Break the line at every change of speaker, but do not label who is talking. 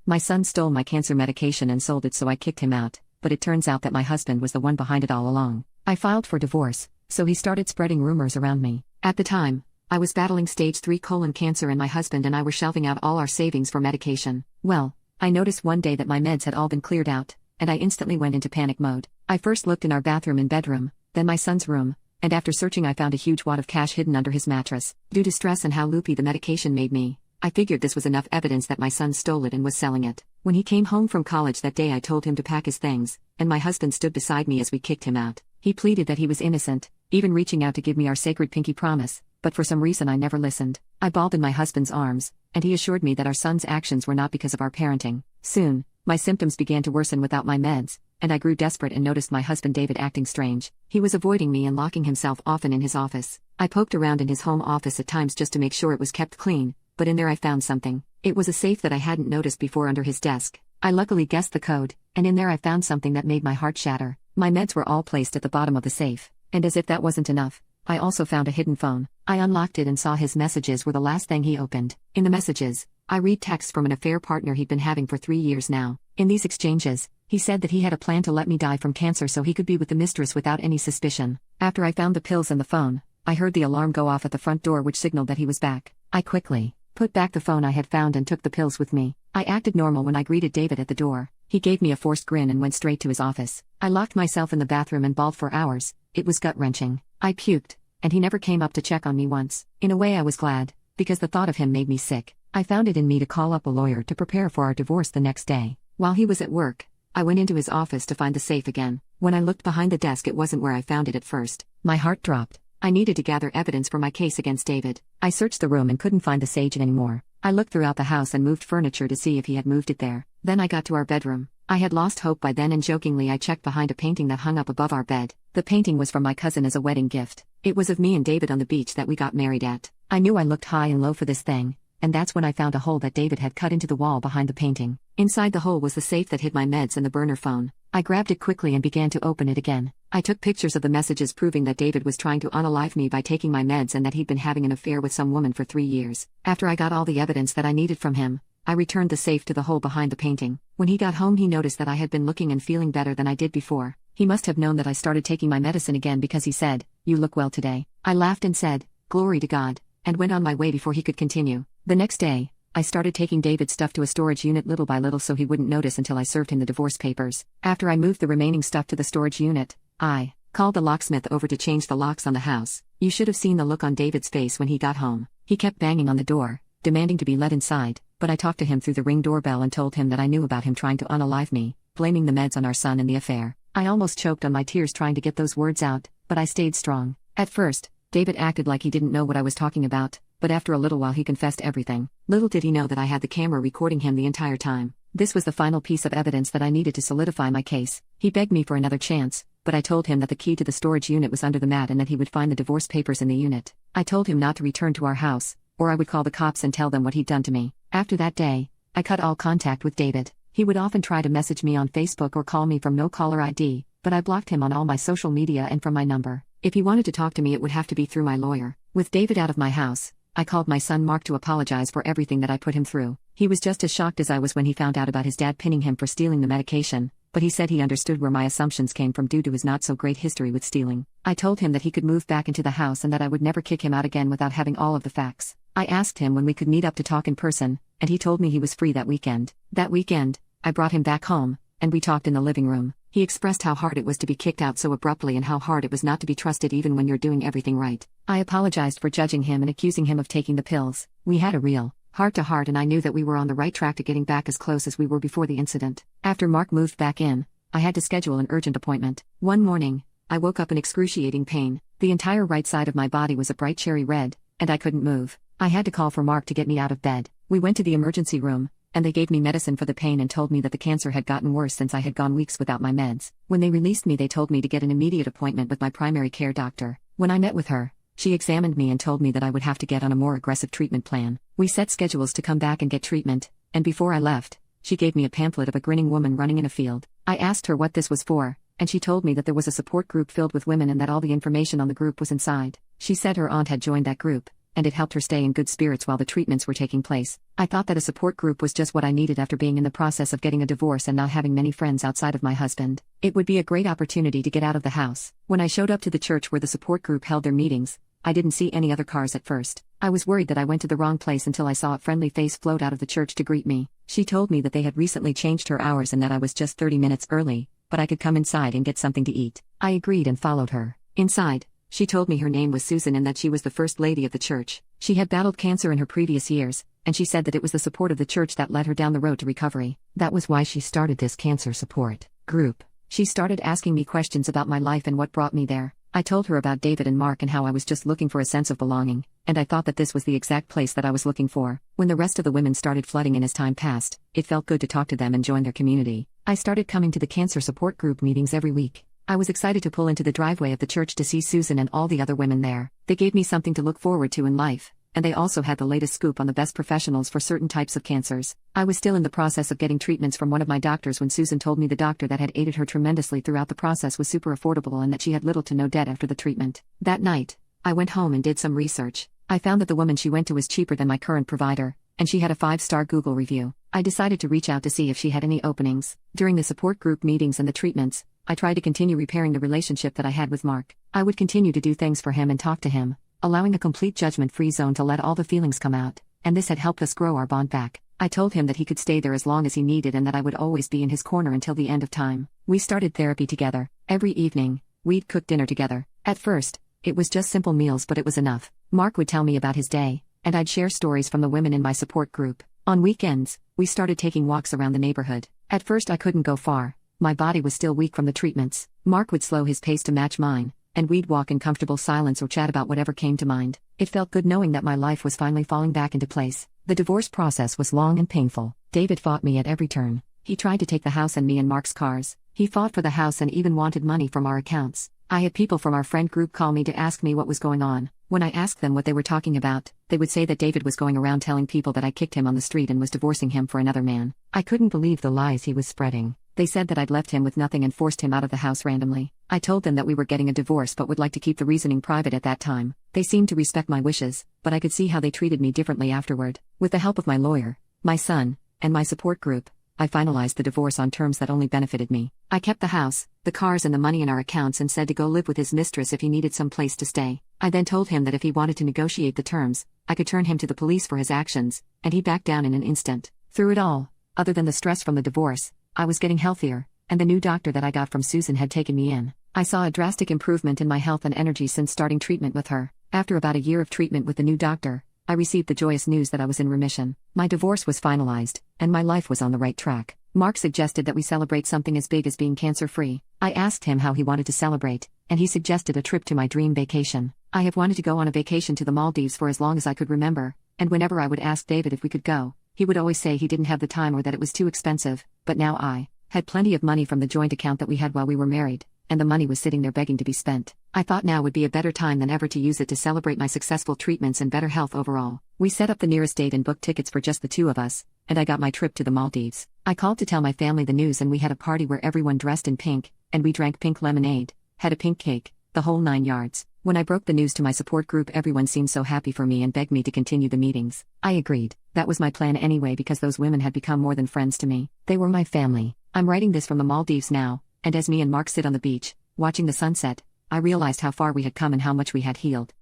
My son stole my cancer medication and sold it, so I kicked him out, but it turns out that my husband was the one behind it all along. I filed for divorce, so he started spreading rumors around me. At the time, I was battling stage 3 colon cancer and my husband and I were shelving out all our savings for medication. Well, I noticed one day that my meds had all been cleared out, and I instantly went into panic mode. I first looked in our bathroom and bedroom, then my son's room, and after searching I found a huge wad of cash hidden under his mattress. Due to stress and how loopy the medication made me, I figured this was enough evidence that my son stole it and was selling it. When he came home from college that day I told him to pack his things, and my husband stood beside me as we kicked him out. He pleaded that he was innocent, even reaching out to give me our sacred pinky promise, but for some reason I never listened. I bawled in my husband's arms, and he assured me that our son's actions were not because of our parenting. Soon, my symptoms began to worsen without my meds, and I grew desperate and noticed my husband David acting strange. He was avoiding me and locking himself often in his office. I poked around in his home office at times just to make sure it was kept clean, but in there I found something. It was a safe that I hadn't noticed before under his desk. I luckily guessed the code, and in there I found something that made my heart shatter. My meds were all placed at the bottom of the safe, and as if that wasn't enough, I also found a hidden phone. I unlocked it and saw his messages were the last thing he opened. In the messages, I read texts from an affair partner he'd been having for 3 years now. In these exchanges, he said that he had a plan to let me die from cancer so he could be with the mistress without any suspicion. After I found the pills and the phone, I heard the alarm go off at the front door, which signaled that he was back. I quickly put back the phone I had found and took the pills with me. I acted normal when I greeted David at the door. He gave me a forced grin and went straight to his office. I locked myself in the bathroom and bawled for hours. It was gut-wrenching. I puked, and he never came up to check on me once. In a way I was glad, because the thought of him made me sick. I found it in me to call up a lawyer to prepare for our divorce the next day. While he was at work, I went into his office to find the safe again. When I looked behind the desk, it wasn't where I found it at first. My heart dropped. I needed to gather evidence for my case against David. I searched the room and couldn't find the sage anymore. I looked throughout the house and moved furniture to see if he had moved it there. Then I got to our bedroom. I had lost hope by then and jokingly I checked behind a painting that hung up above our bed. The painting was from my cousin as a wedding gift. It was of me and David on the beach that we got married at. I knew I looked high and low for this thing, and that's when I found a hole that David had cut into the wall behind the painting. Inside the hole was the safe that hid my meds and the burner phone. I grabbed it quickly and began to open it again. I took pictures of the messages proving that David was trying to unalive me by taking my meds and that he'd been having an affair with some woman for 3 years. After I got all the evidence that I needed from him, I returned the safe to the hole behind the painting. When he got home, he noticed that I had been looking and feeling better than I did before. He must have known that I started taking my medicine again because he said, "You look well today." I laughed and said, "Glory to God," and went on my way before he could continue. The next day, I started taking David's stuff to a storage unit little by little so he wouldn't notice until I served him the divorce papers. After I moved the remaining stuff to the storage unit, I called the locksmith over to change the locks on the house. You should have seen the look on David's face when he got home. He kept banging on the door, demanding to be let inside, but I talked to him through the Ring doorbell and told him that I knew about him trying to unalive me, blaming the meds on our son and the affair. I almost choked on my tears trying to get those words out, but I stayed strong. At first, David acted like he didn't know what I was talking about, but after a little while he confessed everything. Little did he know that I had the camera recording him the entire time. This was the final piece of evidence that I needed to solidify my case. He begged me for another chance, but I told him that the key to the storage unit was under the mat and that he would find the divorce papers in the unit. I told him not to return to our house, or I would call the cops and tell them what he'd done to me. After that day, I cut all contact with David. He would often try to message me on Facebook or call me from no caller ID, but I blocked him on all my social media and from my number. If he wanted to talk to me, it would have to be through my lawyer. With David out of my house, I called my son Mark to apologize for everything that I put him through. He was just as shocked as I was when he found out about his dad pinning him for stealing the medication, but he said he understood where my assumptions came from due to his not-so-great history with stealing. I told him that he could move back into the house and that I would never kick him out again without having all of the facts. I asked him when we could meet up to talk in person, and he told me he was free that weekend. That weekend, I brought him back home, and we talked in the living room. He expressed how hard it was to be kicked out so abruptly and how hard it was not to be trusted even when you're doing everything right. I apologized for judging him and accusing him of taking the pills. We had a real heart-to-heart and I knew that we were on the right track to getting back as close as we were before the incident. After Mark moved back in, I had to schedule an urgent appointment. One morning, I woke up in excruciating pain. The entire right side of my body was a bright cherry red, and I couldn't move. I had to call for Mark to get me out of bed. We went to the emergency room, and they gave me medicine for the pain and told me that the cancer had gotten worse since I had gone weeks without my meds. When they released me, they told me to get an immediate appointment with my primary care doctor. When I met with her, she examined me and told me that I would have to get on a more aggressive treatment plan. We set schedules to come back and get treatment, and before I left, she gave me a pamphlet of a grinning woman running in a field. I asked her what this was for, and she told me that there was a support group filled with women and that all the information on the group was inside. She said her aunt had joined that group, and it helped her stay in good spirits while the treatments were taking place. I thought that a support group was just what I needed after being in the process of getting a divorce and not having many friends outside of my husband. It would be a great opportunity to get out of the house. When I showed up to the church where the support group held their meetings, I didn't see any other cars at first. I was worried that I went to the wrong place until I saw a friendly face float out of the church to greet me. She told me that they had recently changed her hours and that I was just 30 minutes early, but I could come inside and get something to eat. I agreed and followed her. Inside, she told me her name was Susan and that she was the first lady of the church. She had battled cancer in her previous years, and she said that it was the support of the church that led her down the road to recovery. That was why she started this cancer support group. She started asking me questions about my life and what brought me there. I told her about David and Mark and how I was just looking for a sense of belonging, and I thought that this was the exact place that I was looking for. When the rest of the women started flooding in as time passed, it felt good to talk to them and join their community. I started coming to the cancer support group meetings every week. I was excited to pull into the driveway of the church to see Susan and all the other women there. They gave me something to look forward to in life, and they also had the latest scoop on the best professionals for certain types of cancers. I was still in the process of getting treatments from one of my doctors when Susan told me the doctor that had aided her tremendously throughout the process was super affordable and that she had little to no debt after the treatment. That night, I went home and did some research. I found that the woman she went to was cheaper than my current provider, and she had a 5-star Google review. I decided to reach out to see if she had any openings. During the support group meetings and the treatments, I tried to continue repairing the relationship that I had with Mark. I would continue to do things for him and talk to him, allowing a complete judgment-free zone to let all the feelings come out, and this had helped us grow our bond back. I told him that he could stay there as long as he needed and that I would always be in his corner until the end of time. We started therapy together. Every evening, we'd cook dinner together. At first, it was just simple meals, but it was enough. Mark would tell me about his day, and I'd share stories from the women in my support group. On weekends, we started taking walks around the neighborhood. At first I couldn't go far. My body was still weak from the treatments. Mark would slow his pace to match mine, and we'd walk in comfortable silence or chat about whatever came to mind. It felt good knowing that my life was finally falling back into place. The divorce process was long and painful. David fought me at every turn. He tried to take the house and me and Mark's cars. He fought for the house and even wanted money from our accounts. I had people from our friend group call me to ask me what was going on. When I asked them what they were talking about, they would say that David was going around telling people that I kicked him on the street and was divorcing him for another man. I couldn't believe the lies he was spreading. They said that I'd left him with nothing and forced him out of the house randomly. I told them that we were getting a divorce but would like to keep the reasoning private at that time. They seemed to respect my wishes, but I could see how they treated me differently afterward. With the help of my lawyer, my son, and my support group, I finalized the divorce on terms that only benefited me. I kept the house, the cars and the money in our accounts and said to go live with his mistress if he needed some place to stay. I then told him that if he wanted to negotiate the terms, I could turn him to the police for his actions, and he backed down in an instant. Through it all, other than the stress from the divorce, I was getting healthier, and the new doctor that I got from Susan had taken me in. I saw a drastic improvement in my health and energy since starting treatment with her. After about a year of treatment with the new doctor, I received the joyous news that I was in remission. My divorce was finalized, and my life was on the right track. Mark suggested that we celebrate something as big as being cancer-free. I asked him how he wanted to celebrate, and he suggested a trip to my dream vacation. I have wanted to go on a vacation to the Maldives for as long as I could remember, and whenever I would ask David if we could go, he would always say he didn't have the time or that it was too expensive, but now I had plenty of money from the joint account that we had while we were married, and the money was sitting there begging to be spent. I thought now would be a better time than ever to use it to celebrate my successful treatments and better health overall. We set up the nearest date and booked tickets for just the two of us, and I got my trip to the Maldives. I called to tell my family the news and we had a party where everyone dressed in pink, and we drank pink lemonade, had a pink cake, the whole 9 yards. When I broke the news to my support group, everyone seemed so happy for me and begged me to continue the meetings. I agreed. That was my plan anyway because those women had become more than friends to me. They were my family. I'm writing this from the Maldives now, and as me and Mark sit on the beach, watching the sunset, I realized how far we had come and how much we had healed.